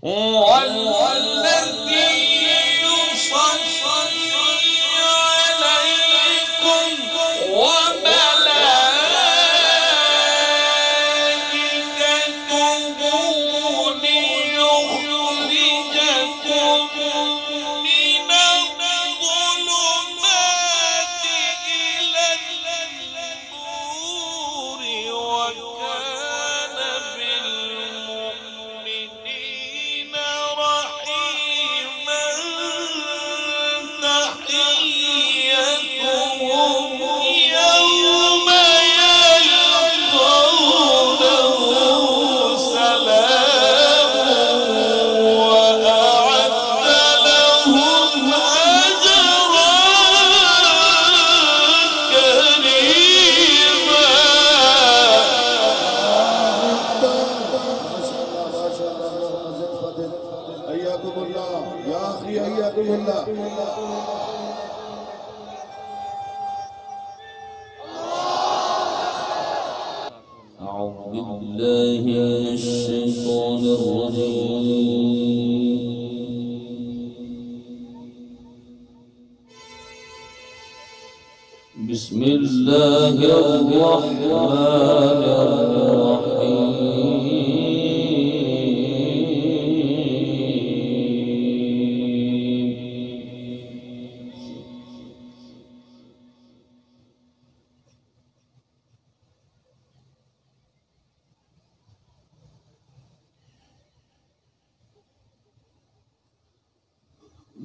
هو الذي يصلي عليكم وملائكته ليخرجكم من الظلمات إلى النور وكان بالمؤمنين رحيما تحيتهم يوم يلقونه سلام وأعد لهم أجرا كريما. حياكم الله يا أخي، حياكم الله. أعوذ بالله من الشيطان الرجيم. بسم الله الرحمن الرحيم.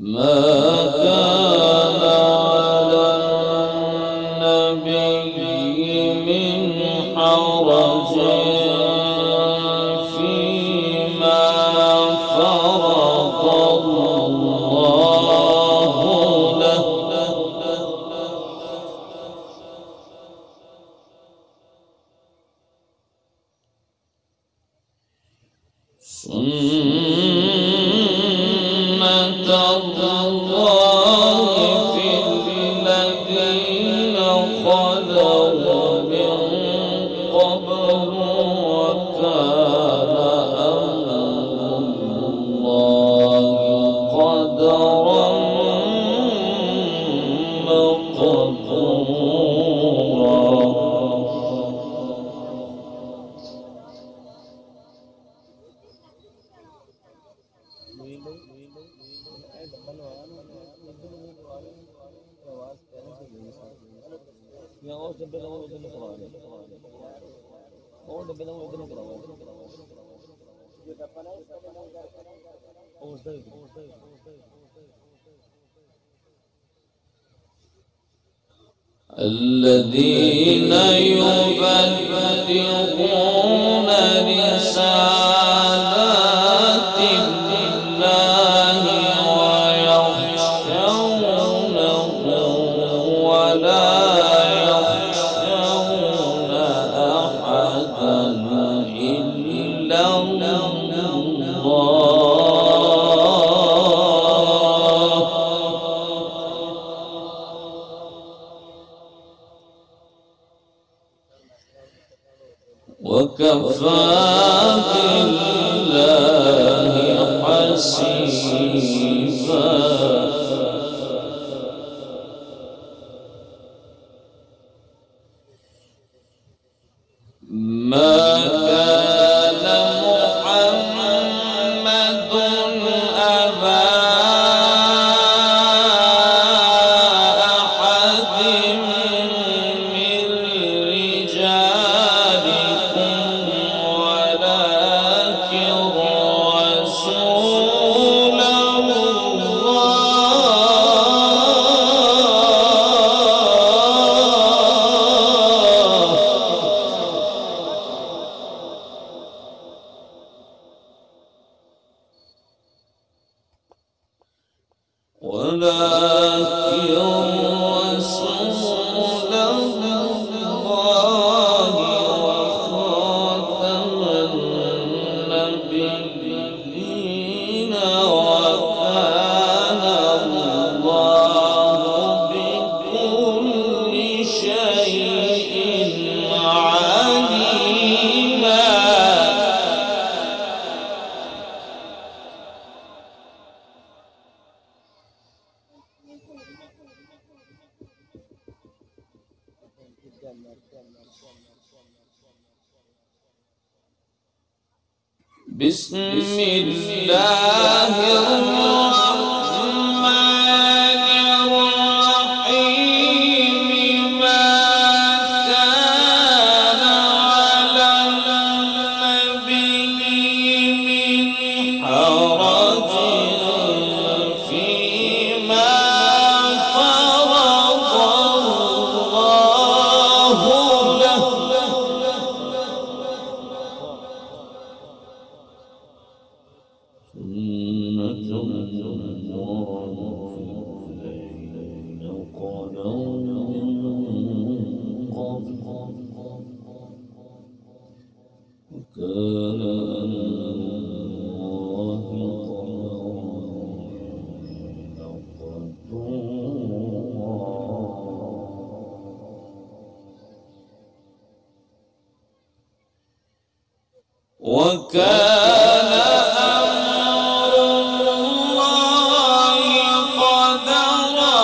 ما كان على النبي من حرج فيما فرض الله له سنة الله في الذين خلوا من قبل وكان أمر الله قدرا الذين يبلغون رسالات الله ويخشونه ولا يخشون أحدا إلا الله. وكفى بالله حسيبا. ما كان محمد أبا أحد من رجالكم ولكن رسول بسم الله الرحمن الرحيم ما كان على النبي من حرج فيما فرض الله له وكان أمر الله قدرا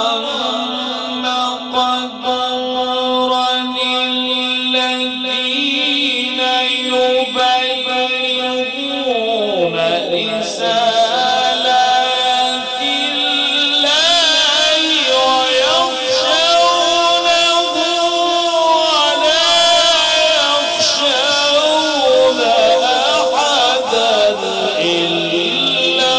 مقدورا الذين يبلغون رسالات الله ويخشونه ولا يخشون إلا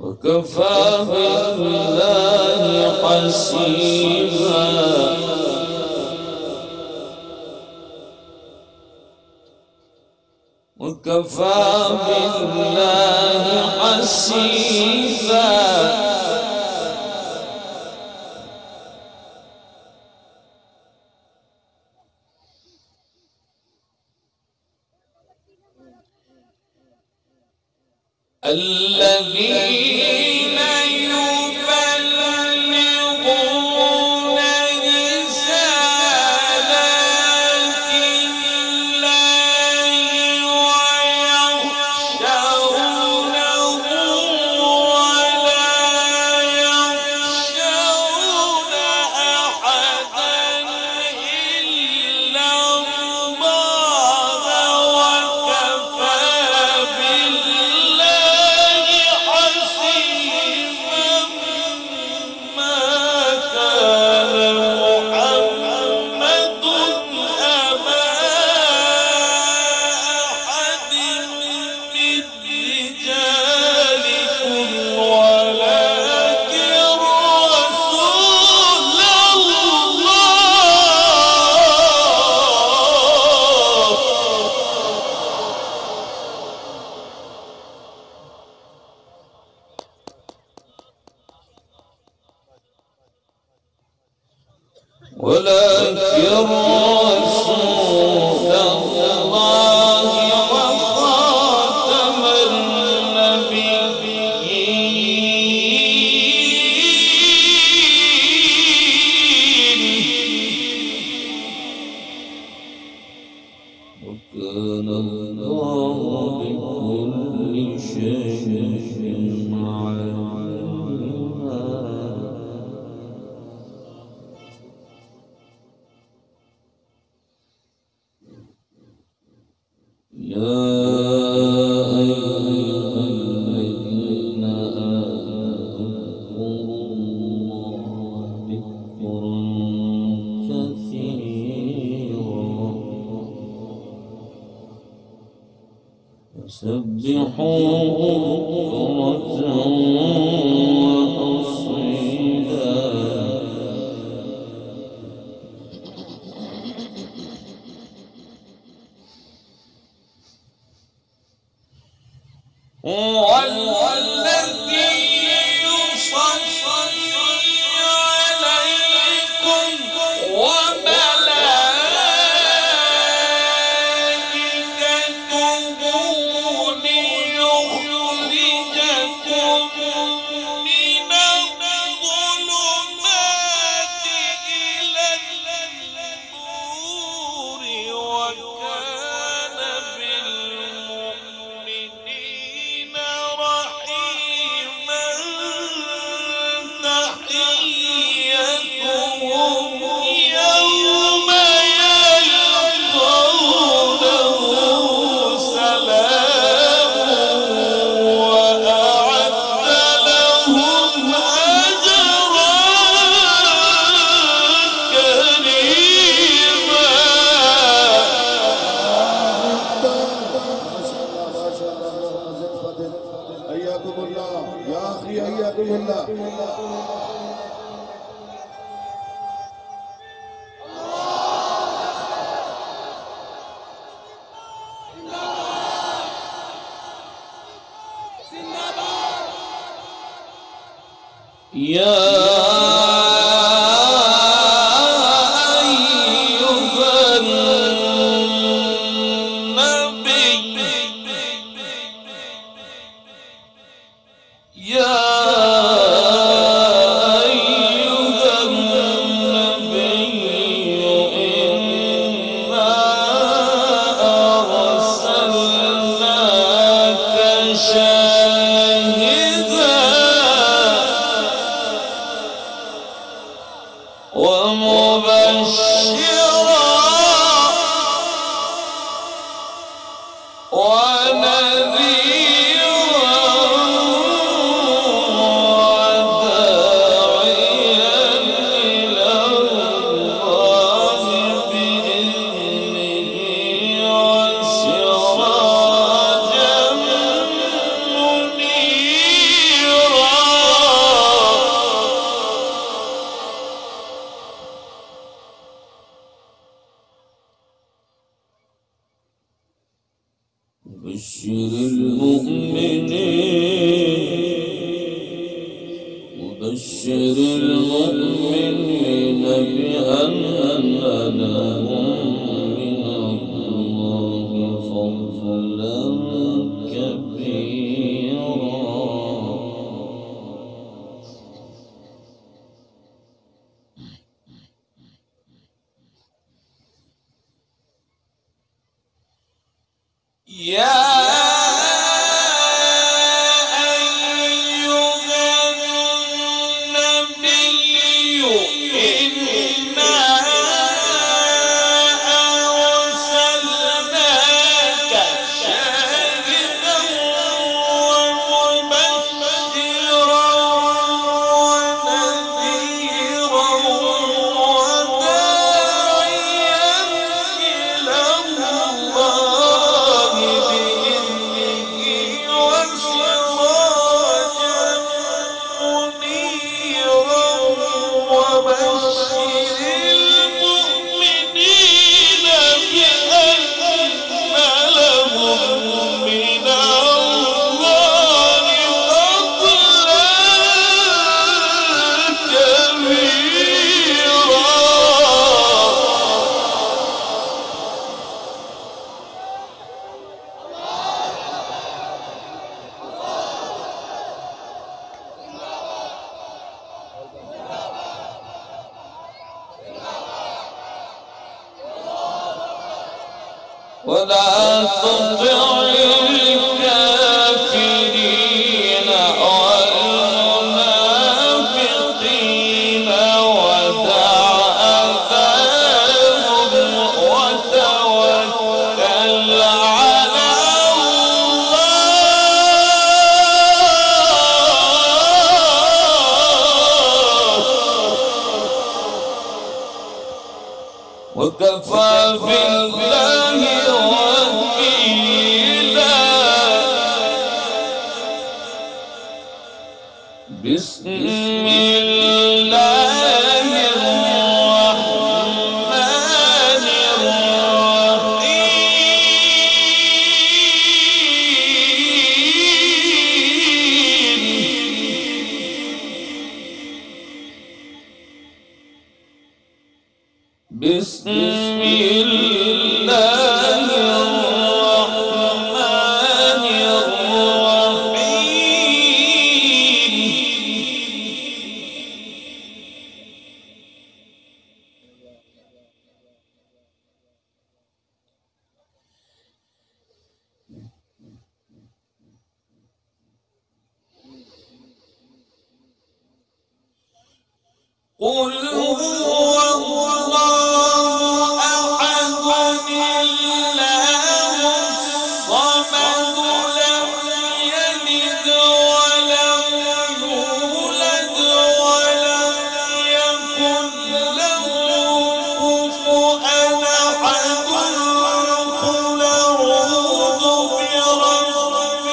وكفى بالله حسيبا وكفى بالله حسيبا الذين يبلغون رسالات الله ويخشونه ولا يخشون أحدا إلا الله وكفى بالله حسيبا ما كان محمد أبا أحد من رجالكم ولكن رسول الله وخاتم النبيين وكان الله بكل شيء عليما يا أيها الذين آمنوا اذكروا الله ذكرا كثيرا وسبحوه بكرة وأصيلا هو الذي يصلي عليكم وملائكته ليخرجكم من الظلمات إلى النور حياكم الله يا أخي حياكم الله. يا وبشر المؤمنين بأن لهم من الله فضلا كبيرا. ولا تطع الكافرين والمنافقين ودع أذاهم وتوكل على الله وكفى بالله وكيلا. بسم الله الرحمن الرحيم. بسم الله الرحمن الرحيم. قل هو الله أحد الله الصمد لم يلد ولم يولد ولم يكن له كفوا أحد. قل أعوذ برب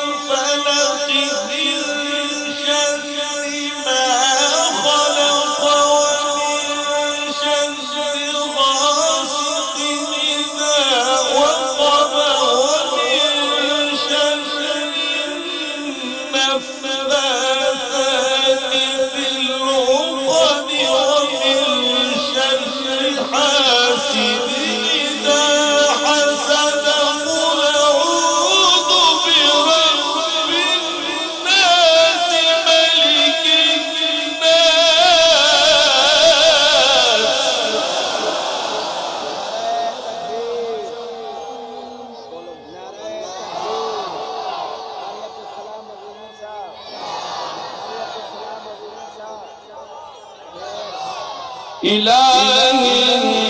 الفلق النفاثات في العقد ومن شر حاسد إذا حسد قل أعوذ برب الناس ملك إله الناس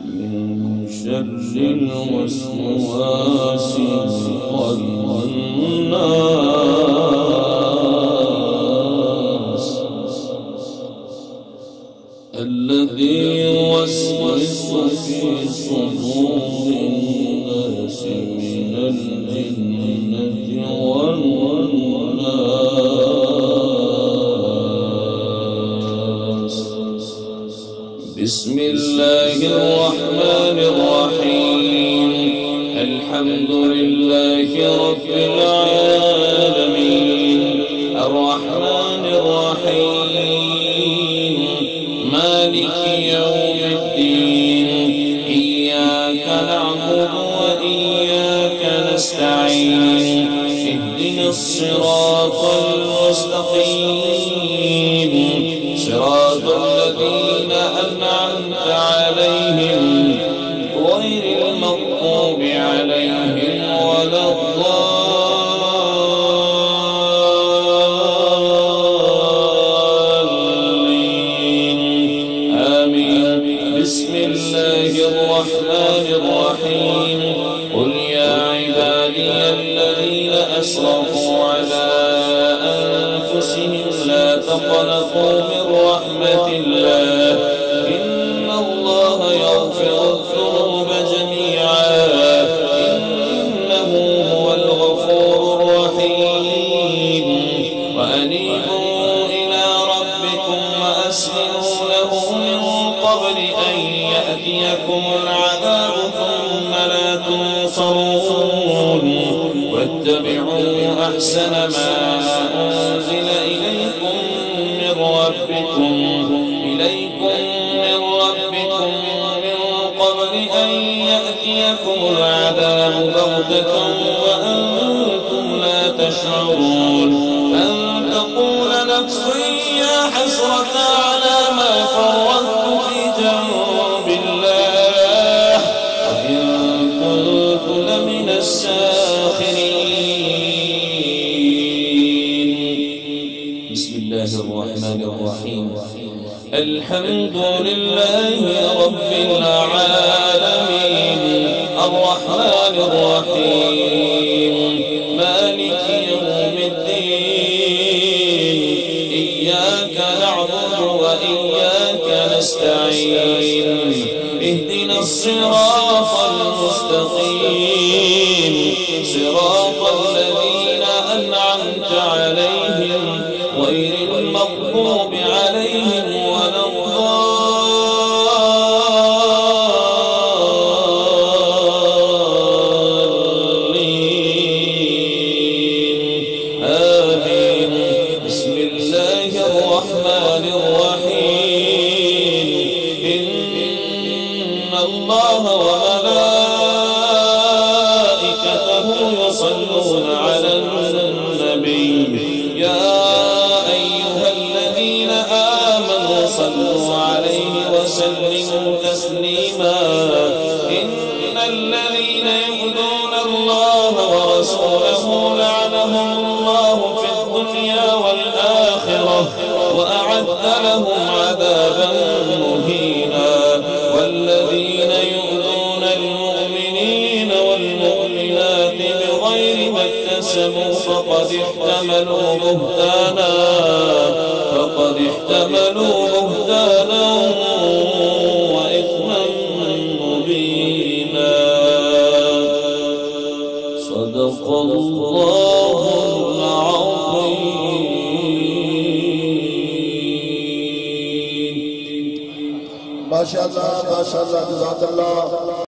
من شر الوسواس الخناس الذي يوسوس في صدور الناس من الجنة والناس. بسم الله الرحمن الرحيم. الحمد لله رب العالمين الرحمن الرحيم مالك يوم الدين إياك نعبد وإياك نستعين اهدنا الصراط المستقيم صراط الذين أنعمت عليهم غير المغضوب عليهم ولا الضالين آمين. بسم الله الرحمن الرحيم. قل يا عبادي الذين أسرفوا على أنفسهم لا تقنطوا من رحمة الله إن الله يغفر الذنوب جميعا إنه هو الغفور الرحيم. وأنيبوا إلى ربكم وأسلموا له من قبل أن يأتيكم العذاب ثم لا تنصرون. واتبعوا أحسن ما أنزل إليكم من ربكم من قبل أن يأتيكم العذاب بغتة وأنتم لا تشعرون. أن تقول نفس يا حسرة على ما فرطت في جنب الله وإن كنت لمن الساخرين. بسم الله الرحمن الرحيم. الحمد لله رب العالمين الرحمن الرحيم مالك يوم الدين إياك نعبد وإياك نستعين اهدنا الصراط المستقيم صراط الذين أنعمت عليهم غير المغضوب عليهم ولا الضالين آمين. بسم الله الرحمن الرحيم. إن الله وملائكته يصلون على النبي يا أيها الذين آمنوا صلوا عليه وسلموا تسليما. إن الذين يؤذون الله ورسوله لعنهم الله في الدنيا والآخرة وأعد لهم عذابا مهينا. والذين يؤذون المؤمنين والمؤمنات بغير ما اكتسبوا فقد احتملوا بهتانا وإثما مبينا. صدق الله العظيم. माशाअल्लाह माशाअल्लाह जज़ाकल्लाह।